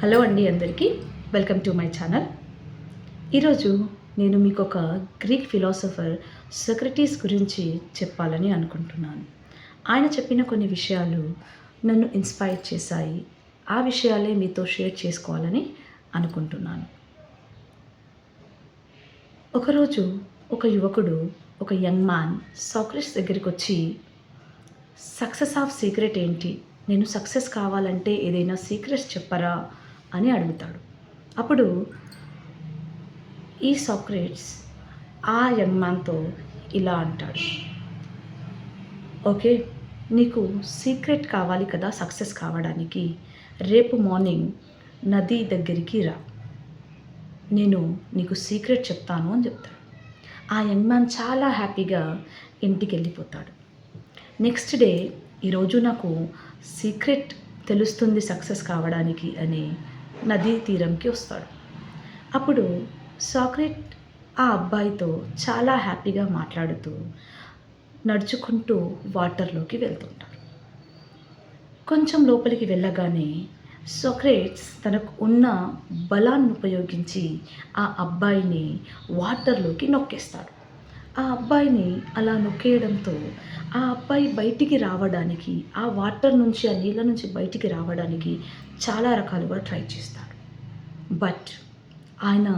Hello అండి అందరికీ welcome to my channel. ఈరోజు నేను మీకు ఒక గ్రీక్ ఫిలాసఫర్ సోక్రటీస్ గురించి చెప్పాలని అనుకుంటున్నాను. ఆయన చెప్పిన కొన్ని విషయాలు నన్ను ఇన్స్పైర్ చేశాయి. ఆ విషయాలే మీతో షేర్ చేసుకోవాలని అనుకుంటున్నాను. ఒకరోజు ఒక యువకుడు, ఒక యంగ్ మ్యాన్ సోక్రటీస్ దగ్గరికి వచ్చి సక్సెస్ ఆఫ్ సీక్రెట్ ఏంటి, నేను సక్సెస్ కావాలంటే ఏదైనా సీక్రెట్స్ చెప్పరా అని అడుగుతాడు. అప్పుడు ఈ సోక్రటీస్ ఆ యంగ్ మ్యాన్తో ఇలా అంటాడు, ఓకే, నీకు సీక్రెట్ కావాలి కదా సక్సెస్ కావడానికి, రేపు మార్నింగ్ నది దగ్గరికి రా, నేను నీకు సీక్రెట్ చెప్తాను అని చెప్తాడు. ఆ యంగ్ మ్యాన్ చాలా హ్యాపీగా ఇంటికి వెళ్ళిపోతాడు. నెక్స్ట్ డే, ఈరోజు నాకు సీక్రెట్ తెలుస్తుంది సక్సెస్ కావడానికి అని నదీ తీరంకి వస్తాడు. అప్పుడు సోక్రటీస్ ఆ అబ్బాయితో చాలా హ్యాపీగా మాట్లాడుతూ నడుచుకుంటూ వాటర్లోకి వెళ్తుంటాడు. కొంచెం లోపలికి వెళ్ళగానే సోక్రటీస్ తనకు ఉన్న బలాన్ని ఉపయోగించి ఆ అబ్బాయిని వాటర్లోకి నొక్కేస్తాడు. ఆ అబ్బాయిని అలా నొక్కేయడంతో ఆ అబ్బాయి బయటికి రావడానికి, ఆ వాటర్ నుంచి, ఆ నీళ్ళ నుంచి బయటికి రావడానికి చాలా రకాలుగా ట్రై చేస్తాడు. బట్ ఆయన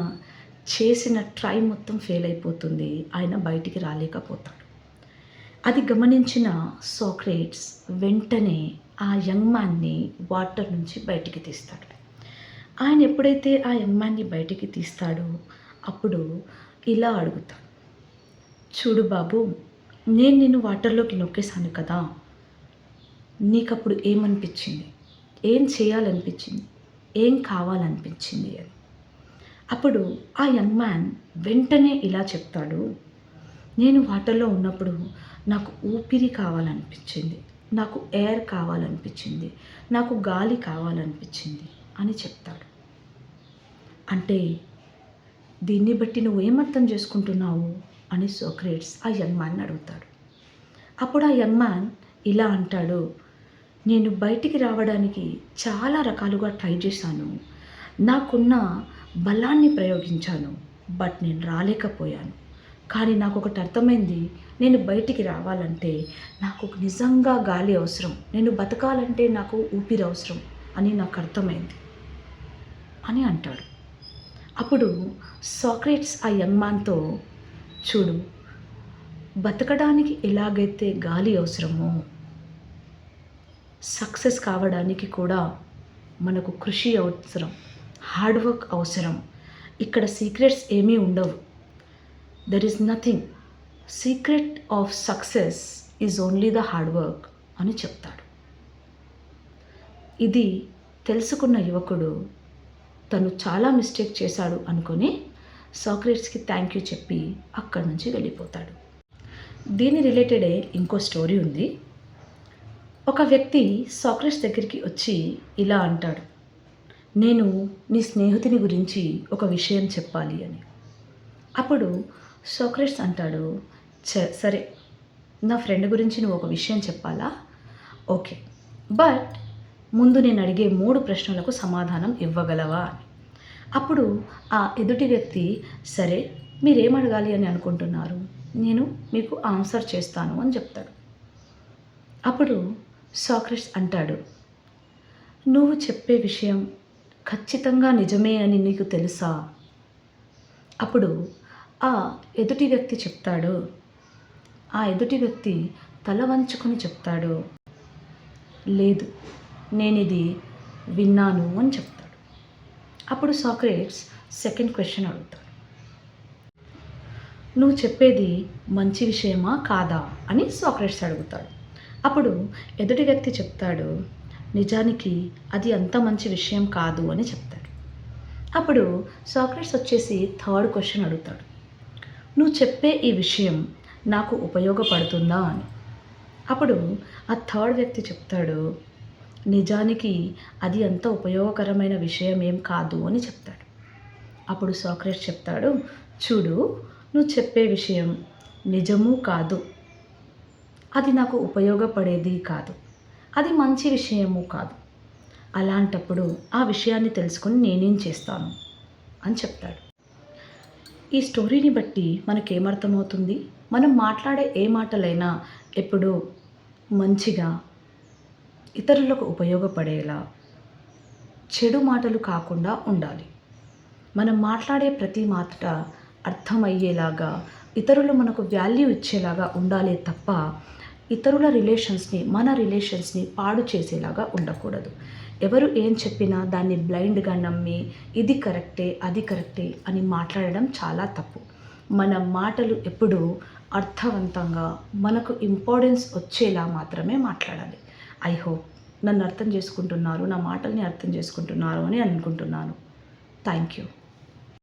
చేసిన ట్రై మొత్తం ఫెయిల్ అయిపోతుంది. ఆయన బయటికి రాలేకపోతాడు. అది గమనించిన సోక్రటీస్ వెంటనే ఆ యంగ్ మ్యాన్ని వాటర్ నుంచి బయటికి తీస్తాడు. ఆయన ఎప్పుడైతే ఆ యంగ్ మ్యాన్ని బయటికి తీస్తాడో అప్పుడు ఇలా అడుగుతాడు, చూడు బాబు, నేను నిన్ను వాటర్లోకి నొక్కేశాను కదా, నీకప్పుడు ఏమనిపించింది, ఏం చేయాలనిపించింది, ఏం కావాలనిపించింది అని. అప్పుడు ఆ యంగ్ మ్యాన్ వెంటనే ఇలా చెప్తాడు, నేను వాటర్లో ఉన్నప్పుడు నాకు ఊపిరి కావాలనిపించింది, నాకు ఎయిర్ కావాలనిపించింది, నాకు గాలి కావాలనిపించింది అని చెప్తాడు. అంటే దీన్ని బట్టి నువ్వు ఏమర్థం చేసుకుంటున్నావు అని సోక్రటీస్ ఆ యంగ్ మ్యాన్ని అడుగుతాడు. అప్పుడు ఆ యంగ్ మ్యాన్ ఇలా అంటాడు, నేను బయటికి రావడానికి చాలా రకాలుగా ట్రై చేశాను, నాకున్న బలాన్ని ప్రయోగించాను, బట్ నేను రాలేకపోయాను. కానీ నాకు ఒకటి అర్థమైంది, నేను బయటికి రావాలంటే నాకు నిజంగా గాలి అవసరం, నేను బతకాలంటే నాకు ఊపిరి అవసరం అని నాకు అర్థమైంది అని అంటాడు. అప్పుడు సోక్రటీస్ ఆ యంగ్ మ్యాన్తో, చూడు, బతకడానికి ఎలాగైతే గాలి అవసరమో సక్సెస్ కావడానికి కూడా మనకు కృషి అవసరం, హార్డ్ వర్క్ అవసరం. ఇక్కడ సీక్రెట్స్ ఏమీ ఉండవు. There is nothing. Secret of success is only the hard work అని చెప్తాడు. ఇది తెలుసుకున్న యువకుడు తను చాలా మిస్టేక్ చేశాడు అనుకొని సోక్రటీస్కి థ్యాంక్ యూ చెప్పి అక్కడి నుంచి వెళ్ళిపోతాడు. దీని రిలేటెడే ఇంకో స్టోరీ ఉంది. ఒక వ్యక్తి సోక్రటీస్ దగ్గరికి వచ్చి ఇలా అంటాడు, నేను నీ స్నేహితుని గురించి ఒక విషయం చెప్పాలి అని. అప్పుడు సోక్రటీస్ అంటాడు, సరే, నా ఫ్రెండ్ గురించి నువ్వు ఒక విషయం చెప్పాలా, ఓకే, బట్ ముందు నేను అడిగే 3 ప్రశ్నలకు సమాధానం ఇవ్వగలవా అని. అప్పుడు ఆ ఎదుటి వ్యక్తి, సరే, మీరేం అడగాలి అని అనుకుంటున్నారు, నేను మీకు ఆన్సర్ చేస్తాను అని చెప్తాడు. అప్పుడు సోక్రటీస్ అంటాడు, నువ్వు చెప్పే విషయం ఖచ్చితంగా నిజమే అని నీకు తెలుసా? అప్పుడు ఆ ఎదుటి వ్యక్తి చెప్తాడు, ఆ ఎదుటి వ్యక్తి తల వంచుకొని చెప్తాడు, లేదు, నేను ఇది విన్నాను అని చెప్తాడు. అప్పుడు సోక్రటీస్ సెకండ్ క్వశ్చన్ అడుగుతాడు, నువ్వు చెప్పేది మంచి విషయమా కాదా అని సోక్రటీస్ అడుగుతాడు. అప్పుడు ఎదుటి వ్యక్తి చెప్తాడు, నిజానికి అది అంత మంచి విషయం కాదు అని చెప్తాడు. అప్పుడు సోక్రటీస్ వచ్చేసి థర్డ్ క్వశ్చన్ అడుగుతాడు, నువ్వు చెప్పే ఈ విషయం నాకు ఉపయోగపడుతుందా అని. అప్పుడు ఆ థర్డ్ వ్యక్తి చెప్తాడు, నిజానికి అది అంత ఉపయోగకరమైన విషయం ఏం కాదు అని చెప్తాడు. అప్పుడు సోక్రటీస్ చెప్తాడు, చూడు, నువ్వు చెప్పే విషయం నిజము కాదు, అది నాకు ఉపయోగపడేది కాదు, అది మంచి విషయము కాదు, అలాంటప్పుడు ఆ విషయాన్ని తెలుసుకొని నేనేం చేస్తాను అని చెప్తాడు. ఈ స్టోరీని బట్టి మనకేమర్థమవుతుంది? మనం మాట్లాడే ఏ మాటలైనా ఎప్పుడూ మంచిగా, ఇతరులకు ఉపయోగపడేలా, చెడు మాటలు కాకుండా ఉండాలి. మనం మాట్లాడే ప్రతి మాట అర్థమయ్యేలాగా, ఇతరులు మనకు వాల్యూ ఇచ్చేలాగా ఉండాలే తప్ప, ఇతరుల రిలేషన్స్‌ని, మన రిలేషన్స్‌ని పాడు చేసేలాగా ఉండకూడదు. ఎవరు ఏం చెప్పినా దాన్ని బ్లైండ్‌గా నమ్మి, ఇది కరెక్టే, అది కరెక్టే అని మాట్లాడడం చాలా తప్పు. మన మాటలు ఎప్పుడూ అర్థవంతంగా, మనకు ఇంపార్టెన్స్ వచ్చేలా మాత్రమే మాట్లాడాలి. ఐ హోప్ నన్ను అర్థం చేసుకుంటున్నారు, నా మాటల్ని అర్థం చేసుకుంటున్నారు అని అనుకుంటున్నాను. Thank you.